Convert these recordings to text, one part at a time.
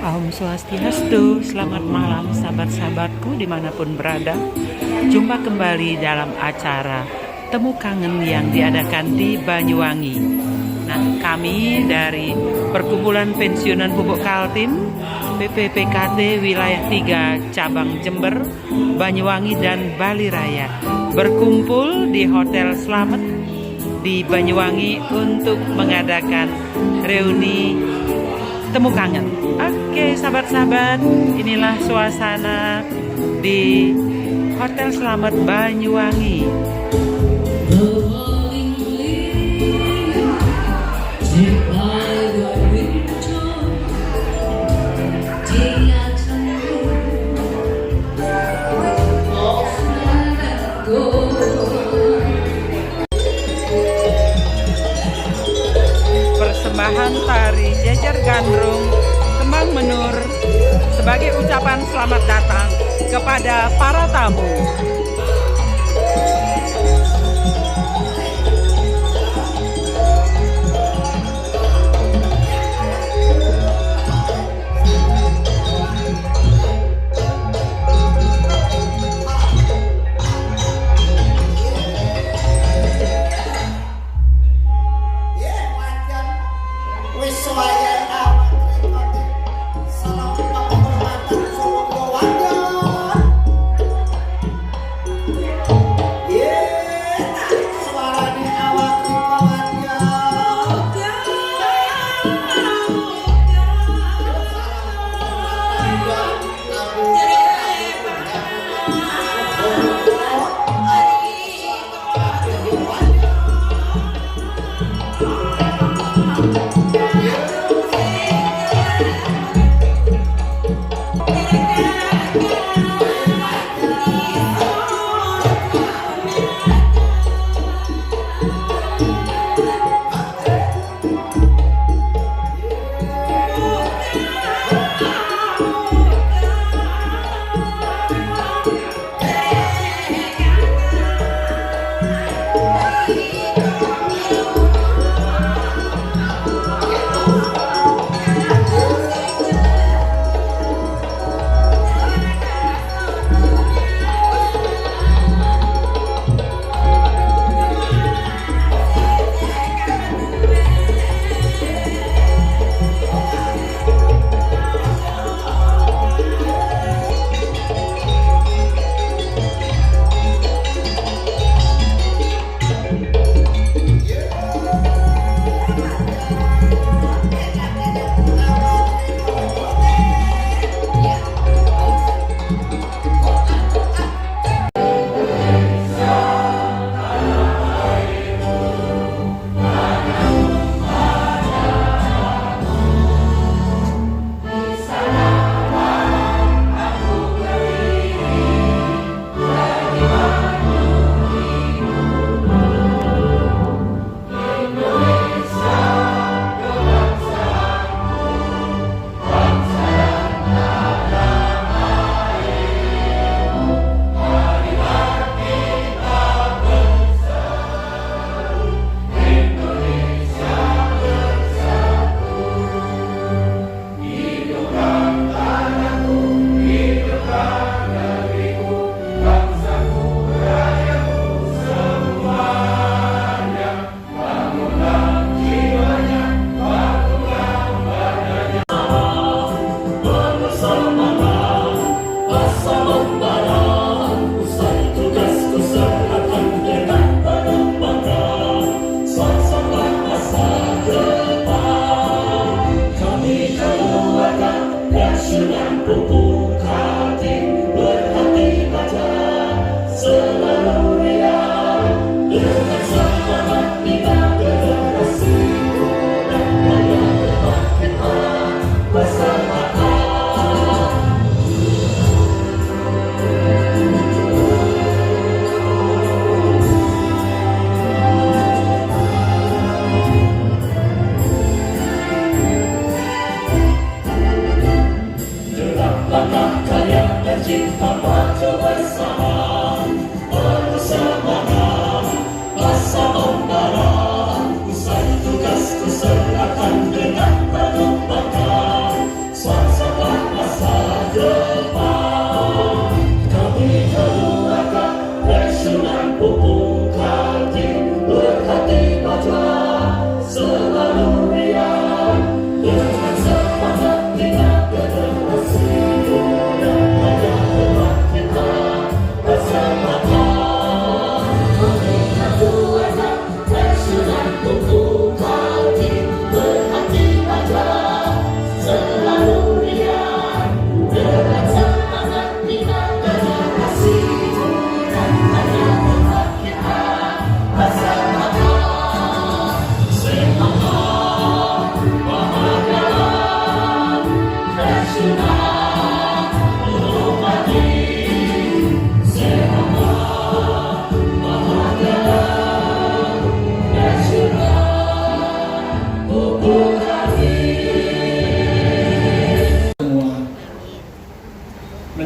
Om Swastiastu, selamat malam sahabat-sahabatku dimanapun berada. Jumpa kembali dalam acara Temu Kangen yang diadakan di Banyuwangi. Nah, kami dari Perkumpulan Pensiunan Pupuk Kaltim PPPKT Wilayah 3 Cabang Jember, Banyuwangi dan Bali Raya berkumpul di Hotel Slamet di Banyuwangi untuk mengadakan reuni Temu Kangen. Oke sahabat-sahabat, inilah suasana di Hotel Slamet Banyuwangi. Persembahan tari Jejer Gandrung Kembang Menur sebagai ucapan selamat datang kepada para tamu.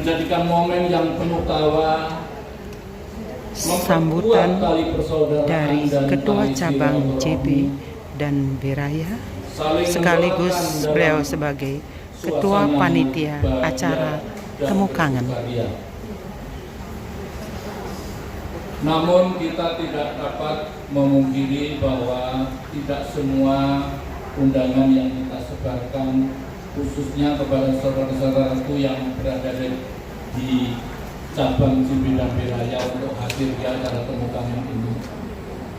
menjadikan momen yang penuh tawa, sambutan dari Ketua Cabang JB dan Biraya, sekaligus beliau sebagai Ketua Panitia acara Temu Kangen. Namun kita tidak dapat memungkiri bahwa tidak semua undangan yang kita sebarkan, khususnya kepada saudara-saudaraku yang berada di cabang JB dan Biraya untuk hadir di acara Temu Kangen ini,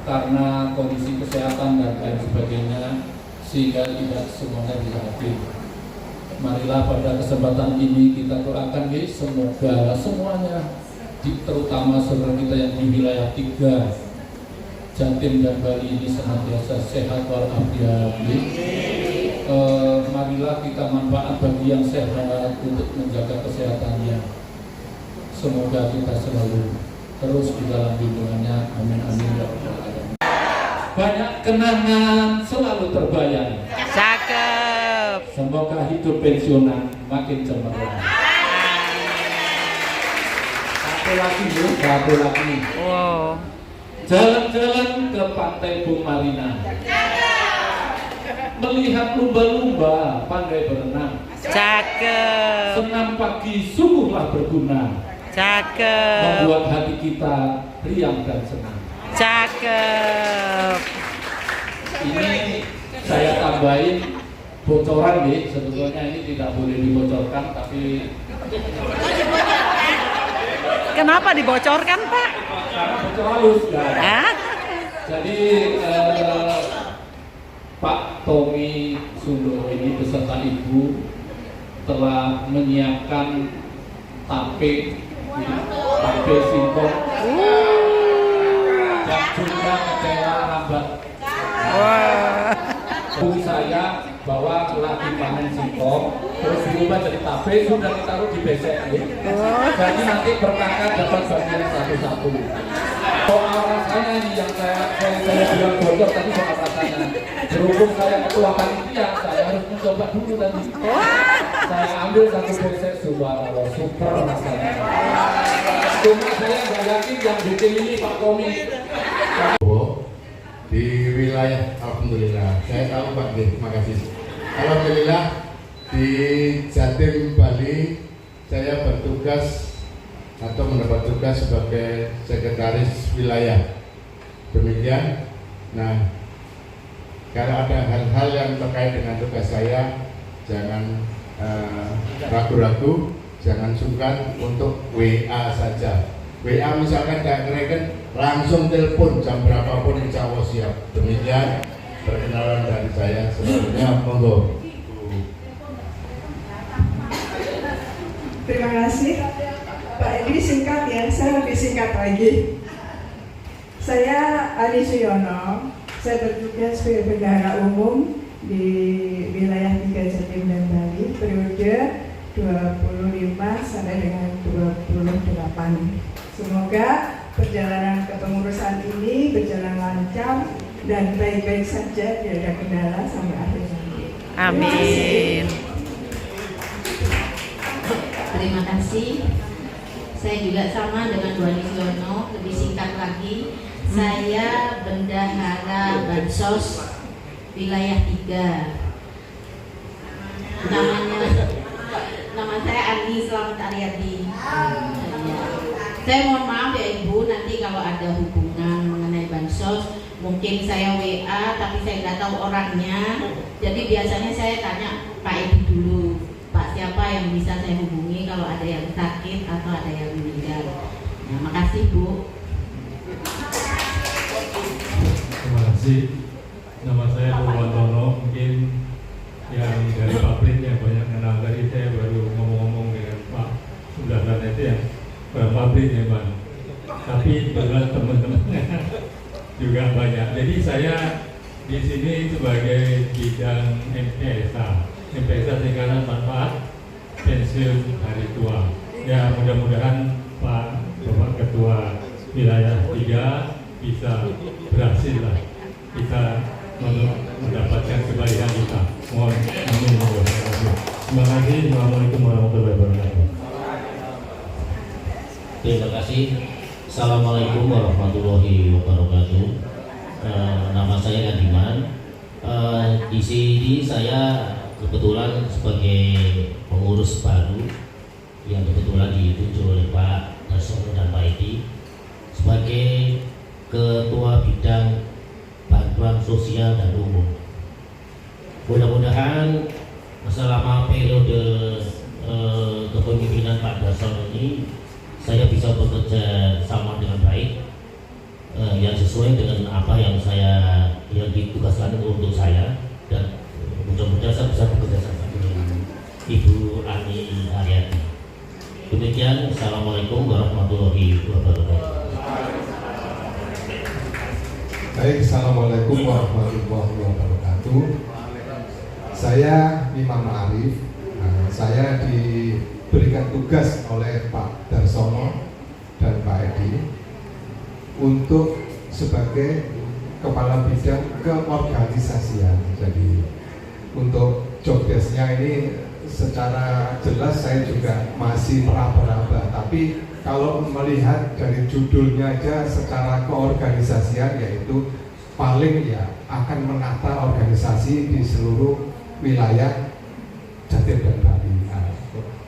karena kondisi kesehatan dan lain sebagainya, sehingga tidak semuanya bisa hadir. Marilah pada kesempatan ini kita doakan semoga semuanya, terutama saudara kita yang di wilayah 3 Jatim dan Bali ini senantiasa sehat walafiat. Marilah kita manfaat bagi yang sehat untuk menjaga kesehatannya. Semoga kita selalu terus di dalam lindungannya. Amin amin ya rabbal alamin. Banyak kenangan selalu terbayang. Cakep. Semoga hidup pensiunan makin cemerlang. Satu lagi. Wow. Jalan-jalan ke pantai Bung Marina, melihat lumba-lumba pandai berenang. Cakep. Senam pagi sungguhlah berguna. Cakep. Membuat hati kita riang dan senang. Cakep. Ini saya tambahin bocoran nih, sebetulnya ini tidak boleh dibocorkan, tapi Kenapa dibocorkan, Pak? karena bocor halus kan. Jadi Pak Tommy Sundoro ini beserta Ibu telah menyiapkan tape singkong dan juga kecewa lambat. Wah. Bung saya bahwa lagi panen singkong, terus diubah jadi tape, sudah ditaruh di besek. Jadi nanti berkakak dapat bagian satu-satu. Soal rasanya ini yang saya bilang bocor tadi, soal rasanya. Berhubung saya ketua panitia, saya harus mencoba dulu tadi. Saya ambil satu besek, subhanallah, super rasanya. Cuma saya nggak yakin yang bikin ini Pak Tommy. Di wilayah, alhamdulillah, saya tahu Pak, terima kasih. Alhamdulillah di Jatim Bali saya bertugas atau mendapat tugas sebagai sekretaris wilayah. Demikian. Nah, kalau ada hal-hal yang terkait dengan tugas saya, jangan ragu-ragu, jangan sungkan untuk WA saja. WA misalkan nggak ngereken, langsung telepon jam berapapun insya Allah siap. Demikian perkenalan dari saya. Selanjutnya monggo. Terima kasih Pak Edi, singkat ya, saya lebih singkat lagi. Saya Ali Suyono, saya bertugas sebagai bendahara umum di wilayah 3 Jatim dan Bali periode 25 sampai dengan 28. Semoga perjalanan kepengurusan ini berjalan lancar dan baik-baik saja, tidak ada kendala sampai akhir nanti. Amin. Terima kasih. Saya juga sama dengan Bu Ani Suyono, lebih singkat lagi. Saya bendahara Bansos wilayah 3. Nama saya Andi Slamet Aryadi. Saya mohon maaf ya Ibu, nanti kalau ada hubungan mengenai bansos, mungkin saya WA tapi saya nggak tahu orangnya. Jadi biasanya saya tanya Pak Edi dulu, Pak siapa yang bisa saya hubungi kalau ada yang sakit atau ada yang meninggal. Nah, makasih Bu. Terima kasih. Nama saya Purwantono, mungkin yang dari pabrik yang banyak kenal. Tadi saya baru ngomong-ngomong dengan Pak Sundarlan itu yang pabrik ya Pak. Tapi benar teman-temannya juga banyak. Jadi saya di sini sebagai bidang MPSA. MPSA Singkatan Manfaat Pensiun Hari Tua. Ya mudah-mudahan Pak Bapak Ketua Wilayah 3 bisa berhasil lah kita mendapatkan kebaikan kita. Mohon amin. Terima kasih. Assalamualaikum warahmatullahi wabarakatuh. Terima kasih. Assalamualaikum warahmatullahi wabarakatuh. Nama saya Gandiman. Di sini saya kebetulan sebagai pengurus baru yang kebetulan ditunjuk oleh Pak Darsono dan Pak Edi sebagai Ketua Bidang Bantuan Sosial dan Umum. Mudah-mudahan selama periode kepemimpinan Pak Darsono ini saya bisa bekerja sama dengan baik, yang sesuai dengan apa yang ditugaskan untuk saya, dan mudah-mudahan saya bisa bekerja sama dengan Ibu Ani Haryati. Demikian, Assalamualaikum warahmatullahi wabarakatuh. Baik, Assalamualaikum warahmatullahi wabarakatuh. Saya Imam Arif. Saya diberikan tugas oleh Pak Darsono dan Pak Edi untuk sebagai kepala bidang keorganisasian. Jadi untuk job desk-nya ini secara jelas saya juga masih meraba-raba, tapi kalau melihat dari judulnya aja secara keorganisasian, yaitu paling ya akan menata organisasi di seluruh wilayah Jatim dan Bali,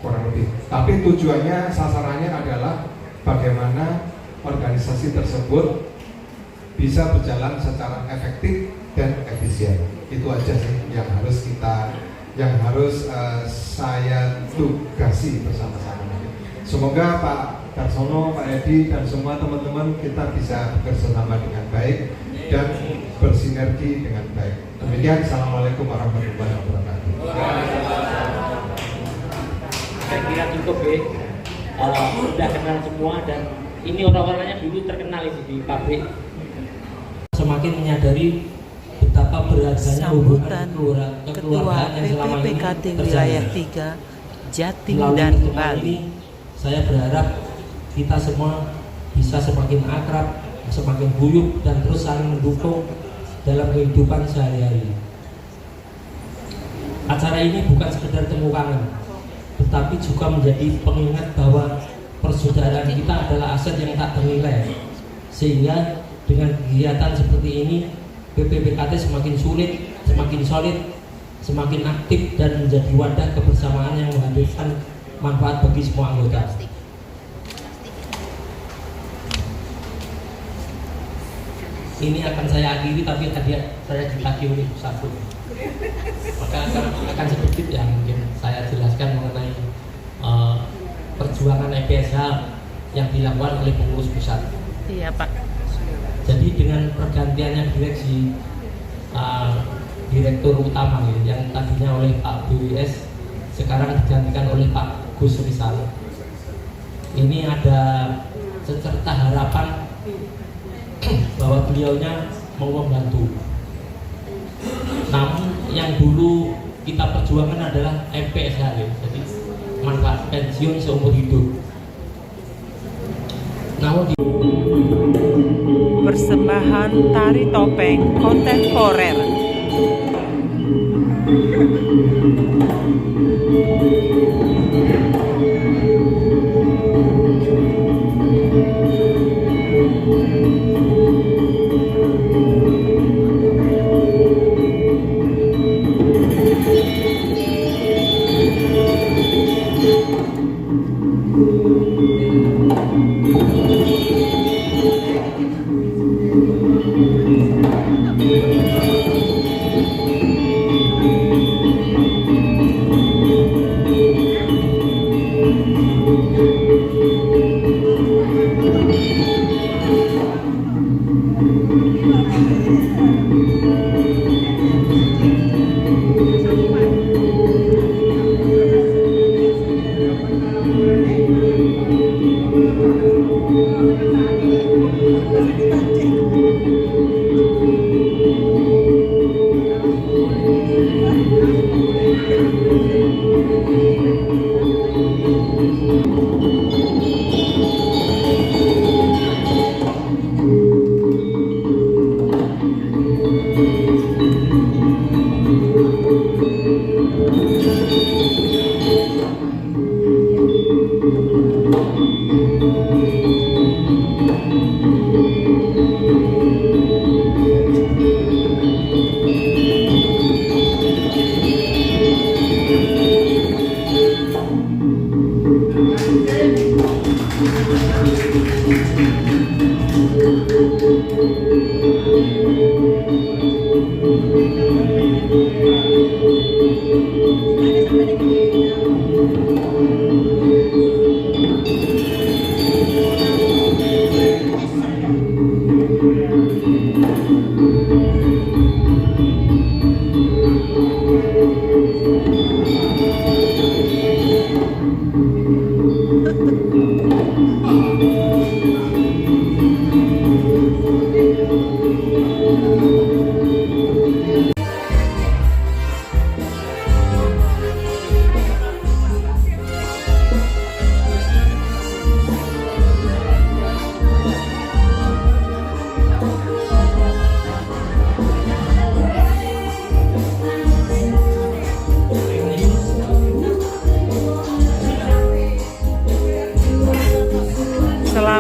kurang lebih. Tapi tujuannya, sasarannya adalah bagaimana organisasi tersebut bisa berjalan secara efektif dan efisien. Itu aja sih yang harus saya tugasi bersama-sama. Semoga Pak Darsono, Pak Edi, dan semua teman-teman kita bisa bekerja sama dengan baik dan bersinergi dengan baik. Demikian, Assalamualaikum warahmatullahi wabarakatuh. Saya kira cukup ya, sudah kenal semua, dan ini orang-orangnya dulu terkenal ini di pabrik. Semakin menyadari betapa berharganya hubungan kekeluargaan yang selama ini PPPKT terjalin. Wilayah 3 Jatim Melalui dan pertemuan Bali. ini, saya berharap kita semua bisa semakin akrab, semakin guyup, dan terus saling mendukung dalam kehidupan sehari-hari. Acara ini bukan sekedar temu kangen, tetapi juga menjadi pengingat bahwa persaudaraan kita adalah aset yang tak ternilai. Sehingga dengan kegiatan seperti ini, PPPKT semakin sulit, semakin solid, semakin aktif, dan menjadi wadah kebersamaan yang menghadirkan manfaat bagi semua anggota. Ini akan saya akhiri, tapi tadi saya ditagih oleh satu. Maka akan sedikit yang mungkin saya jelaskan mengenai perjuangan EPSH yang dilakukan oleh pengurus pusat. Iya Pak. Jadi dengan pergantiannya direksi direktur utama yang tadinya oleh Pak BWS, sekarang digantikan oleh Pak Gus Rizal. Ini ada secerta harapan bahwa beliaunya mau membantu. Namun yang dulu kita perjuangkan adalah MPSH, jadi manfaat pensiun seumur hidup. Namun Persembahan tari topeng kontemporer.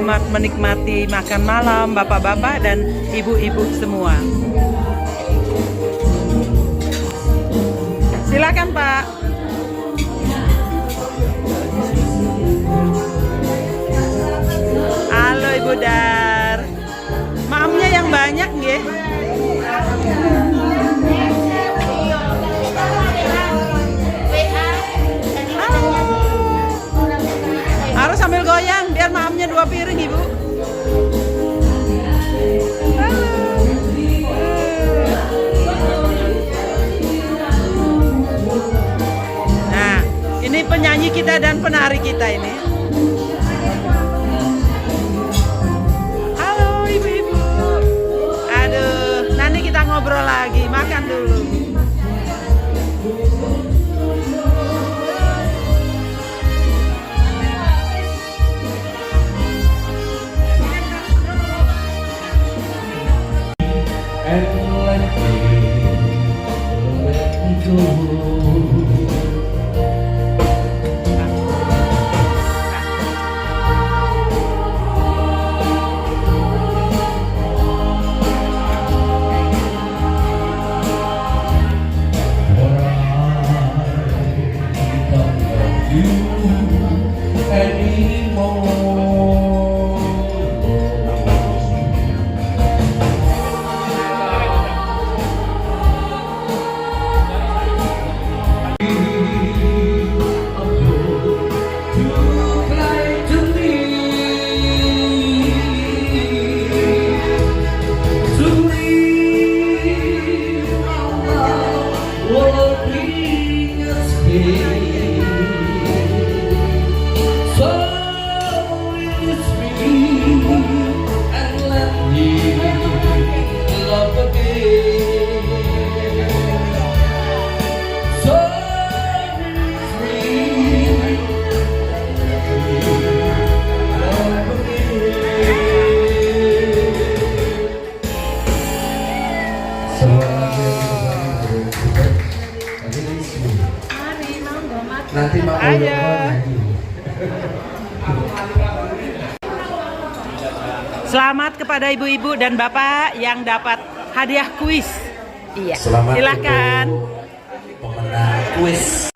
selamat menikmati makan malam bapak-bapak dan ibu-ibu semua. Silakan Pak. Halo Ibu Dar. Maamnya yang banyak nggih. Harus sambil goyang biar maamnya 2 piring Ibu. Nah, ini penyanyi kita dan penari kita ini. Halo ibu-ibu. Aduh, nanti kita ngobrol lagi, makan dulu. Nanti Pak Selamat kepada ibu-ibu dan bapak yang dapat hadiah kuis. Iya. Selamat silakan. Pemenang kuis.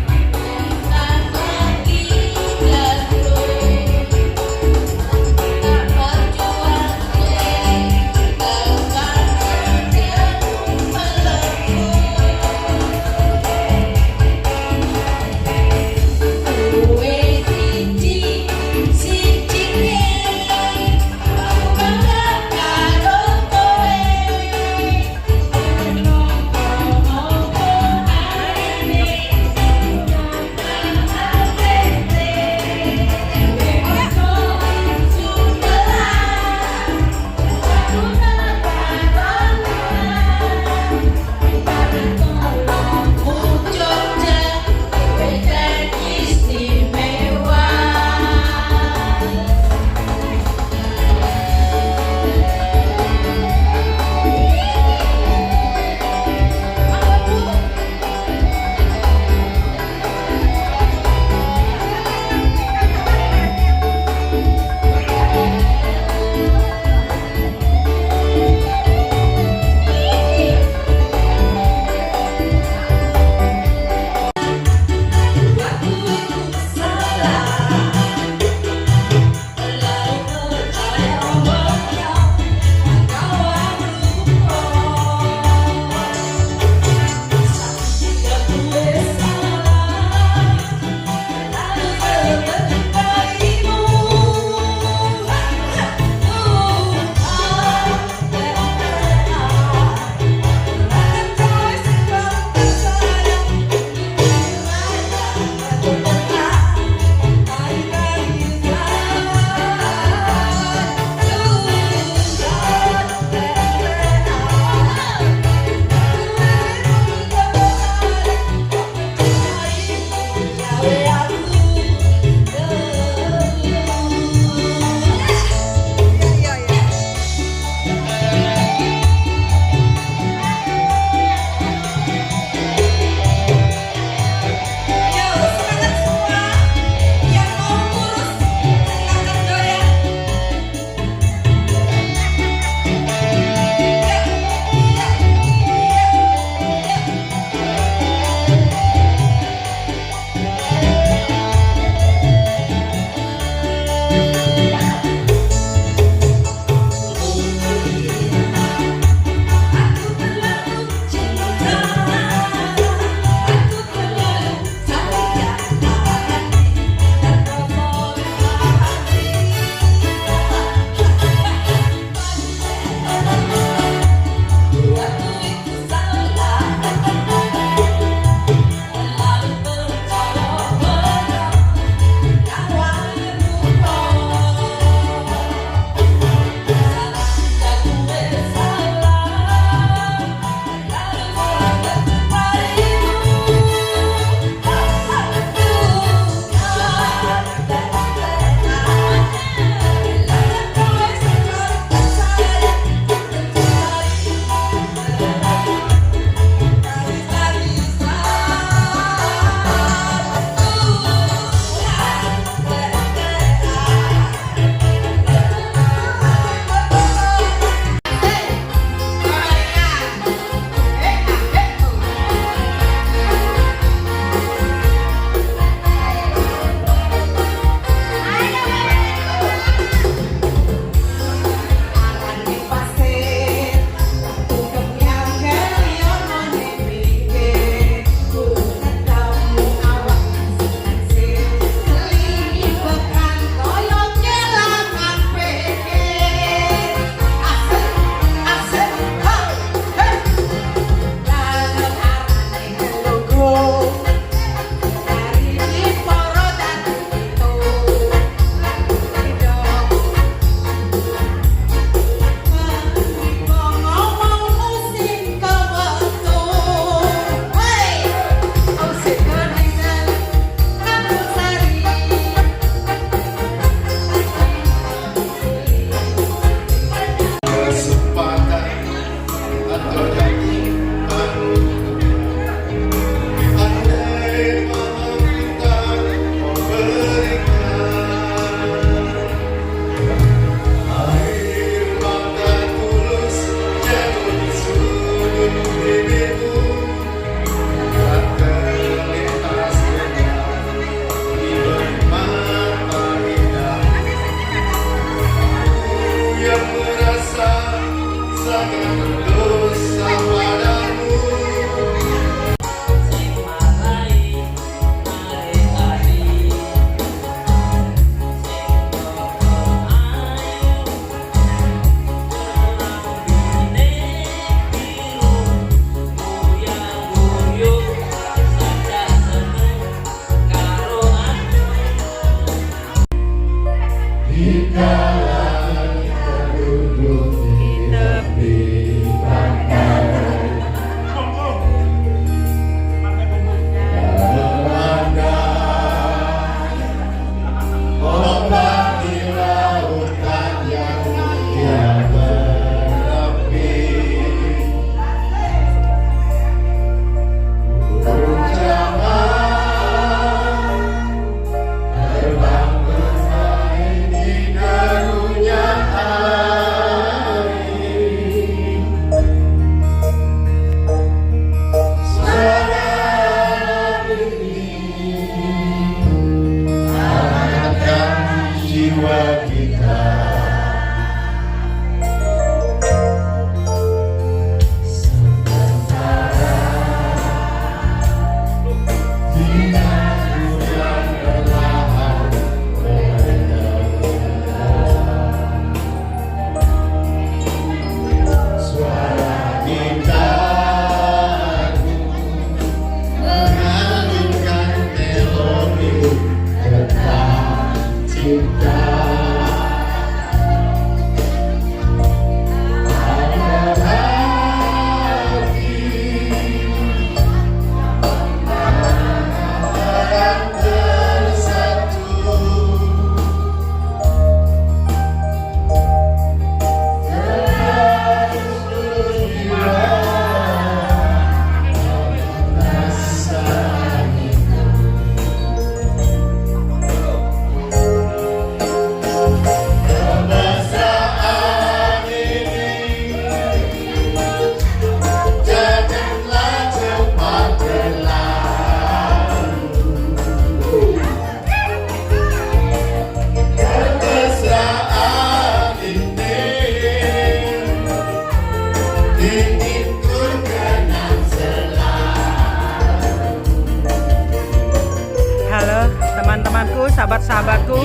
sahabat-sahabatku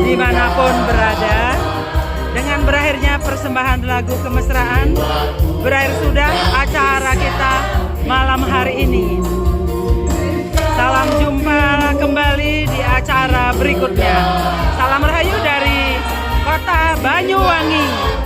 dimanapun berada. Dengan berakhirnya persembahan lagu kemesraan, berakhir sudah acara kita malam hari ini. Salam jumpa kembali di acara berikutnya. Salam rahayu dari Kota Banyuwangi.